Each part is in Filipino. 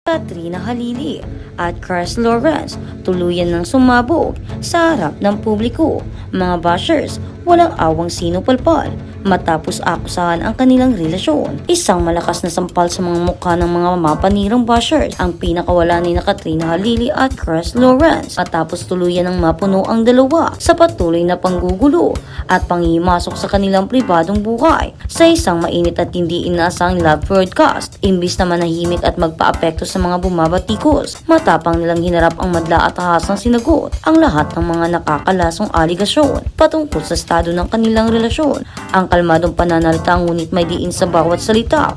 Katrina Halili at Chris Lawrence tuluyan ng sumabog sa harap ng publiko. Mga bashers walang awang sinupalpal matapos akusahan ang kanilang relasyon. Isang malakas na sampal sa mga mukha ng mga mapanirang bashers ang pinakawala ni Katrina Halili at Chris Lawrence matapos tuluyan ng mapuno ang dalawa sa patuloy na panggugulo at panghimasok sa kanilang pribadong buhay sa isang mainit at hindi inaasang live broadcast. Imbis na manahimik at magpaapekto sa mga bumabatikos, matapang nilang hinarap ang madla at ahasang sinagot ang lahat ng mga nakakalasong aligasyon patungkol sa estado ng kanilang relasyon. Ang kalmadong pananalita ngunit may diin sa bawat salita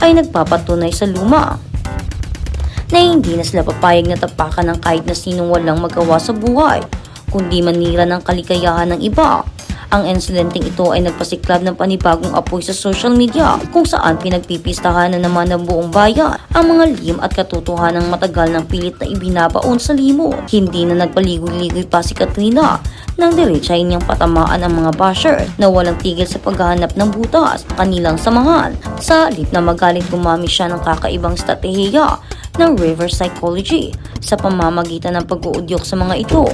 ay nagpapatunay sa luma na hindi na sila papayag na tapakan ng kahit na sinong walang magawa sa buhay, kundi manira ng kaligayahan ng iba. Ang insidenteng ito ay nagpasiklab ng panibagong apoy sa social media kung saan pinagpipistahan na naman ng buong bayan ang mga lihim at katotohanang matagal ng pilit na ibinabaon sa limot. Hindi na nagpaligoy-ligoy pa si Katrina nang diretsahin niyang patamaan ang mga basher na walang tigil sa paghahanap ng butas kanilang samahan. Sa halip na magalit, gumamit siya ng kakaibang estratehiya ng reverse psychology sa pamamagitan ng pag-uudyok sa mga ito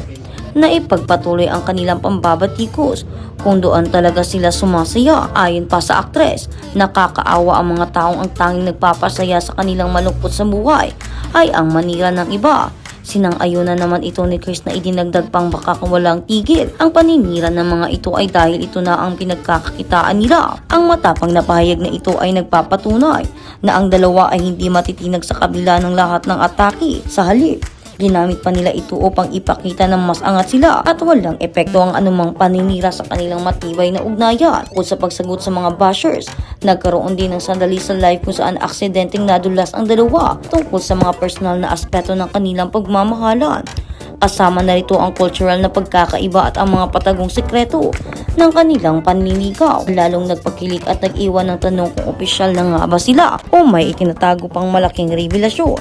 na ipagpatuloy ang kanilang pambabatikos kung doon talaga sila sumasaya. Ayon pa sa aktres, nakakaawa ang mga taong ang tanging nagpapasaya sa kanilang malungkot sa buhay ay ang manira ng iba. Sinang-ayunan naman ito ni Chris na idinagdag pang baka walang tigil. Ang paninira ng mga ito ay dahil ito na ang pinagkakakitaan nila. Ang matapang na pahayag na ito ay nagpapatunay na ang dalawa ay hindi matitinag sa kabila ng lahat ng atake. Sa halip, ginamit pa nila ito upang ipakita na mas angat sila at walang epekto ang anumang paninira sa kanilang matibay na ugnayan. Kung sa pagsagot sa mga bashers, nagkaroon din ng sandali sa live kung saan aksidenteng nadulas ang dalawa tungkol sa mga personal na aspeto ng kanilang pagmamahalan. Kasama na rito ang cultural na pagkakaiba at ang mga patagong sekreto ng kanilang panliligaw. Lalong nagpakilig at nag-iwan ng tanong kung opisyal na nga ba sila o may itinatago pang malaking revelasyon.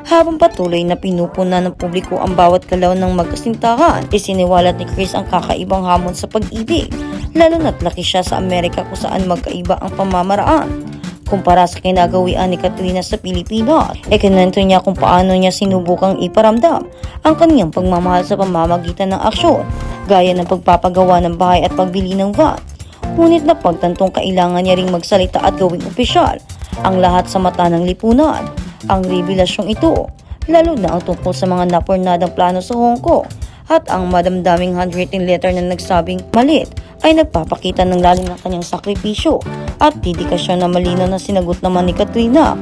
Habang patuloy na pinupuna ng publiko ang bawat galaw ng magkasintahan, isiniwalat ni Chris ang kakaibang hamon sa pag-ibig, lalo na't laki siya sa Amerika kung saan magkaiba ang pamamaraan kumpara sa kinagawian ni Katrina sa Pilipinas. Ikinwento niya kung paano niya sinubukang iparamdam ang kaniyang pagmamahal sa pamamagitan ng aksyon, gaya ng pagpapagawa ng bahay at pagbili ng van. Ngunit napagtantong kailangan niya ring magsalita at gawing opisyal ang lahat sa mata ng lipunan. Ang revelasyong ito, lalo na ang tungkol sa mga napornadang plano sa Hong Kong at ang madamdaming handwritten letter na nagsabing malit ay nagpapakita ng lalim ng kanyang sakripisyo at dedikasyon na malinaw na sinagot naman ni Katrina